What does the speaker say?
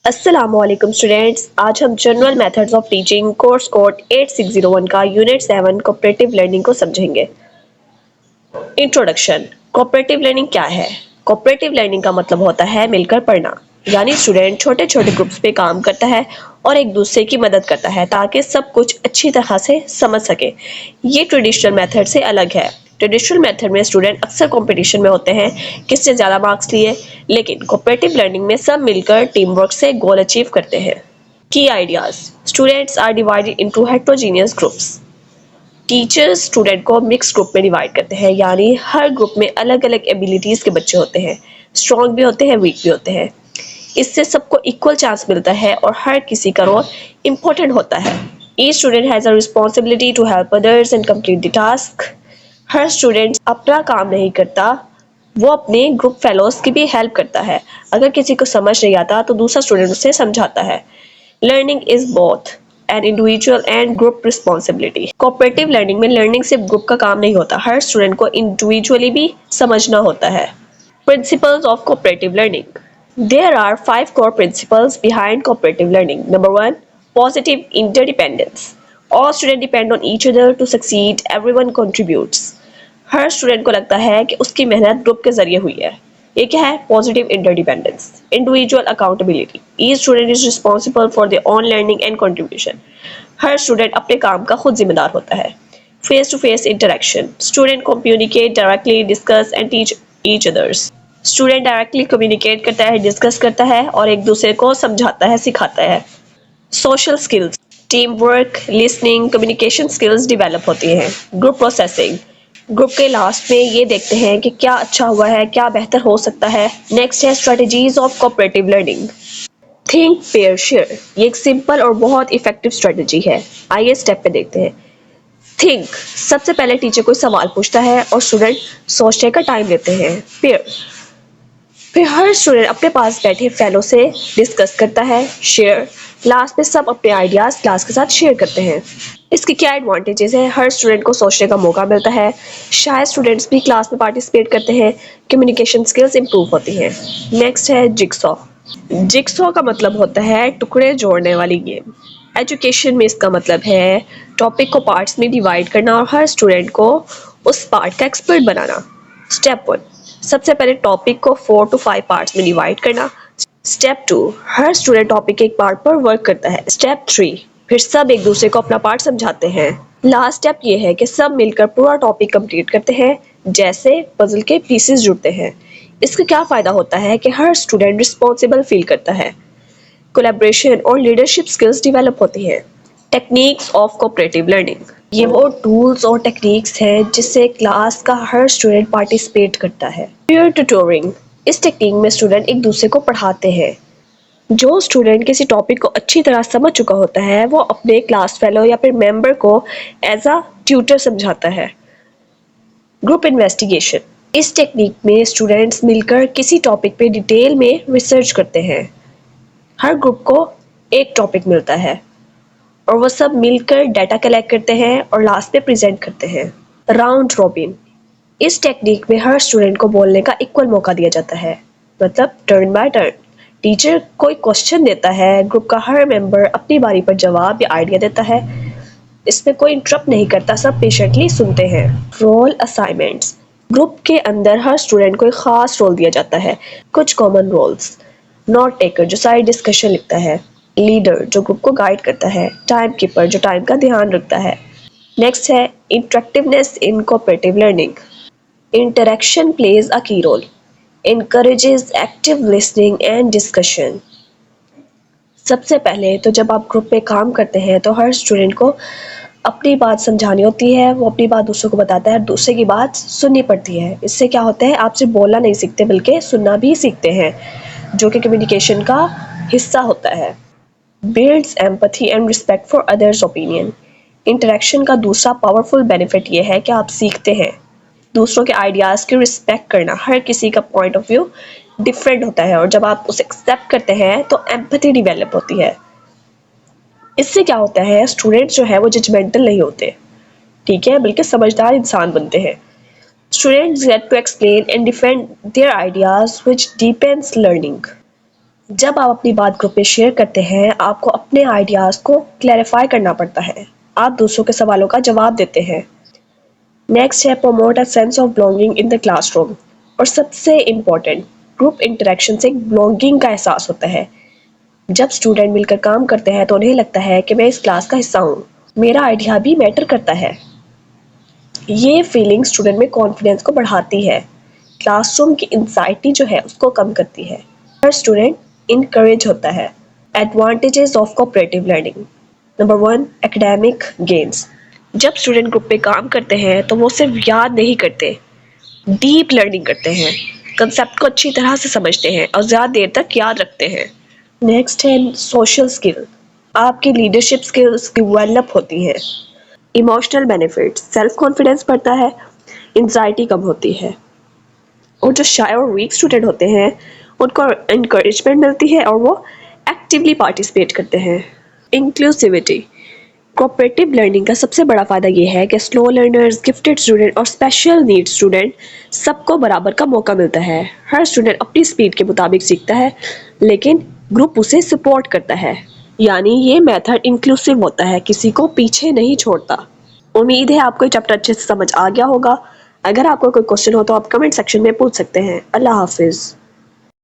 अस्सलामुअलैकुम स्टूडेंट्स, आज हम general methods of teaching course code 8601 का यूनिट 7 कोऑपरेटिव लर्निंग को समझेंगे। इंट्रोडक्शन। कोऑपरेटिव लर्निंग क्या है? कोऑपरेटिव लर्निंग का मतलब होता है मिलकर पढ़ना, यानी स्टूडेंट छोटे छोटे ग्रुप्स पे काम करता है और एक दूसरे की मदद करता है ताकि सब कुछ अच्छी तरह से समझ सके। ये ट्रेडिशनल मेथड से अलग है। ट्रेडिशनल मेथड में स्टूडेंट अक्सर कंपटीशन में होते हैं किससे ज़्यादा मार्क्स लिए, लेकिन कोऑपरेटिव लर्निंग में सब मिलकर टीम वर्क से गोल अचीव करते हैं। की ideas. Students are divided into heterogeneous groups. Teachers student को मिक्स ग्रुप में डिवाइड करते हैं, यानी हर ग्रुप में अलग अलग एबिलिटीज के बच्चे होते हैं, स्ट्रॉन्ग भी होते हैं, वीक भी होते हैं। इससे सबको इक्वल चांस मिलता है और हर किसी का रोल इम्पोर्टेंट होता है। Each student has a responsibility to help others and complete the task. हर स्टूडेंट अपना काम नहीं करता, वो अपने ग्रुप फेलोज की भी हेल्प करता है। अगर किसी को समझ नहीं आता तो दूसरा स्टूडेंट उसे समझाता है। Learning is both an individual and group responsibility. Cooperative learning में लर्निंग सिर्फ ग्रुप का काम नहीं होता, हर स्टूडेंट को इंडिविजुअली भी समझना होता है। Principles of cooperative learning. There are 5 core principles behind cooperative learning. Number 1, positive interdependence. All students depend on each other to succeed. Everyone contributes. Her student को लगता है कि उसकी मेहनत ग्रुप के जरिए हुई है। ये क्या है? Positive interdependence. Individual accountability. Each student is responsible for their own learning and contribution. हर स्टूडेंट अपने काम का खुद जिम्मेदार होता है। Face to face interaction. Student communicate directly, discuss and teach each others. Student directly communicate करता है, डिस्कस करता है और एक दूसरे को समझाता है, सिखाता है। Social skills, team work, listening, communication skills develop होती हैं। ग्रुप प्रोसेसिंग, ग्रुप के लास्ट में ये देखते हैं कि क्या अच्छा हुआ है, क्या बेहतर हो सकता है। नेक्स्ट है strategies of cooperative learning. Think pair share, ये एक सिंपल और बहुत इफेक्टिव स्ट्रेटजी है। आइए स्टेप पे देखते हैं। थिंक, सबसे पहले टीचर कोई सवाल पूछता है और स्टूडेंट सोचने का टाइम लेते हैं। पेयर, फिर हर स्टूडेंट अपने पास बैठे फेलो से डिस्कस करता है। शेयर, लास्ट में सब अपने आइडियाज क्लास के साथ शेयर करते हैं। इसके क्या एडवांटेजेस हैं? हर स्टूडेंट को सोचने का मौका मिलता है, शायद स्टूडेंट्स भी क्लास में पार्टिसिपेट करते हैं, कम्युनिकेशन स्किल्स इंप्रूव होती हैं। नेक्स्ट है जिक्सॉ। जिक्सॉ का मतलब होता है टुकड़े जोड़ने वाली गेम। एजुकेशन में इसका मतलब है टॉपिक को पार्ट्स में डिवाइड करना और हर स्टूडेंट को उस पार्ट का एक्सपर्ट बनाना। स्टेप 1, सबसे पहले टॉपिक को 4 to 5 पार्ट्स में डिवाइड करना। स्टेप 2, हर स्टूडेंट टॉपिक के एक पार्ट पर वर्क करता है। स्टेप 3, फिर सब एक दूसरे को अपना पार्ट समझाते हैं। लास्ट स्टेप ये है कि सब मिलकर पूरा टॉपिक कंप्लीट करते हैं, जैसे पजल के पीसेस जुड़ते हैं। इसका क्या फायदा होता है कि हर स्टूडेंट रिस्पॉन्सिबल फील करता है, कोलैबोरेशन और लीडरशिप स्किल्स डेवलप होती हैं। टेक्निक्स ऑफ कोऑपरेटिव लर्निंग, ये वो टूल्स और टेक्निक्स हैं जिससे क्लास का हर स्टूडेंट पार्टिसिपेट करता है। पीयर ट्यूटोरिंग, इस टेक्निक में स्टूडेंट एक दूसरे को पढ़ाते हैं। जो स्टूडेंट किसी टॉपिक को अच्छी तरह समझ चुका होता है वो अपने क्लास फेलो या फिर मेंबर को एज अ ट्यूटर समझाता है। ग्रुप इन्वेस्टिगेशन, इस टेक्निक में स्टूडेंट्स मिलकर किसी टॉपिक पे डिटेल में रिसर्च करते हैं। हर ग्रुप को एक टॉपिक मिलता है और वो सब मिलकर डाटा कलेक्ट करते हैं और लास्ट में प्रेजेंट करते हैं। राउंड रॉबिन, इस टेक्निक में हर स्टूडेंट को बोलने का इक्वल मौका दिया जाता है, मतलब टर्न बाय टर्न। टीचर कोई क्वेश्चन देता है, ग्रुप का हर मेंबर अपनी बारी पर जवाब या आइडिया देता है। इसमें कोई इंटरप्ट नहीं करता, सब पेशेंटली सुनते हैं। रोल असाइनमेंट्स, ग्रुप के अंदर हर स्टूडेंट को एक खास रोल दिया जाता है। कुछ कॉमन रोल्स: नोट टेकर जो सारी डिस्कशन लिखता है, लीडर जो ग्रुप को गाइड करता है, टाइम कीपर जो टाइम का ध्यान रखता है। नेक्स्ट है interactiveness in cooperative learning. Interaction plays a key role, encourages active listening and discussion. सबसे पहले तो जब आप ग्रुप में काम करते हैं तो हर स्टूडेंट को अपनी बात समझानी होती है, वो अपनी बात दूसरों को बताता है, दूसरे की बात सुननी पड़ती है। इससे क्या होता है, आप सिर्फ बोलना नहीं सीखते बल्कि सुनना भी सीखते हैं, जो कि कम्युनिकेशन का हिस्सा होता है। Builds empathy and respect for others opinion. Interaction का दूसरा पावरफुल बेनिफिट ये है कि आप सीखते हैं दूसरों के आइडियाज़ की रिस्पेक्ट करना। हर किसी का पॉइंट ऑफ व्यू डिफरेंट होता है और जब आप उसे एक्सेप्ट करते हैं तो एम्पैथी डेवलप होती है। इससे क्या होता है, स्टूडेंट्स जो है वो जजमेंटल नहीं होते, ठीक है, बल्कि समझदार इंसान बनते हैं। Students get to explain and defend their ideas which deepens learning. जब आप अपनी बात ग्रुप में शेयर करते हैं, आपको अपने आइडियाज को क्लैरिफाई करना पड़ता है। आप दूसरों के सवालों का जवाब देते हैं। नेक्स्ट है promote a sense of belonging in the classroom. और सबसे इम्पोर्टेंट, ग्रुप इंटरेक्शन से बिलोंगिंग का एहसास होता है। जब स्टूडेंट मिलकर काम करते हैं तो उन्हें लगता है कि मैं इस क्लास का हिस्सा हूँ, मेरा आइडिया भी मैटर करता है। ये फीलिंग स्टूडेंट में कॉन्फिडेंस को बढ़ाती है, क्लासरूम की एंजाइटी जो है उसको कम करती है। हर स्टूडेंट इनकरेज होता है। Advantages of cooperative learning. Number 1, academic gains. जब स्टूडेंट ग्रुप पे काम करते हैं तो वो सिर्फ याद नहीं करते, डीप लर्निंग करते हैं, कंसेप्ट को अच्छी तरह से समझते हैं और ज़्यादा देर तक याद रखते हैं। नेक्स्ट है सोशल स्किल। आपकी लीडरशिप स्किल्स डेवलप होती हैं। इमोशनल बेनिफिट, सेल्फ कॉन्फिडेंस बढ़ता है, एंजाइटी कम होती है। और जो शाय और वीक स्टूडेंट होते हैं उनको इंकरेजमेंट मिलती है और वो एक्टिवली पार्टिसिपेट करते हैं। इंक्लूसिविटी। कोऑपरेटिव लर्निंग का सबसे बड़ा फ़ायदा ये है कि स्लो लर्नर्स, गिफ्टेड स्टूडेंट और स्पेशल नीड स्टूडेंट सबको बराबर का मौका मिलता है। हर स्टूडेंट अपनी स्पीड के मुताबिक सीखता है, लेकिन ग्रुप उसे सपोर्ट करता है। यानी ये मेथड इंक्लूसिव होता है, किसी को पीछे नहीं छोड़ता। उम्मीद है आपको ये चैप्टर अच्छे से समझ आ गया होगा। अगर आपको कोई क्वेश्चन हो तो आप कमेंट सेक्शन में पूछ सकते हैं। अल्लाह हाफिज़।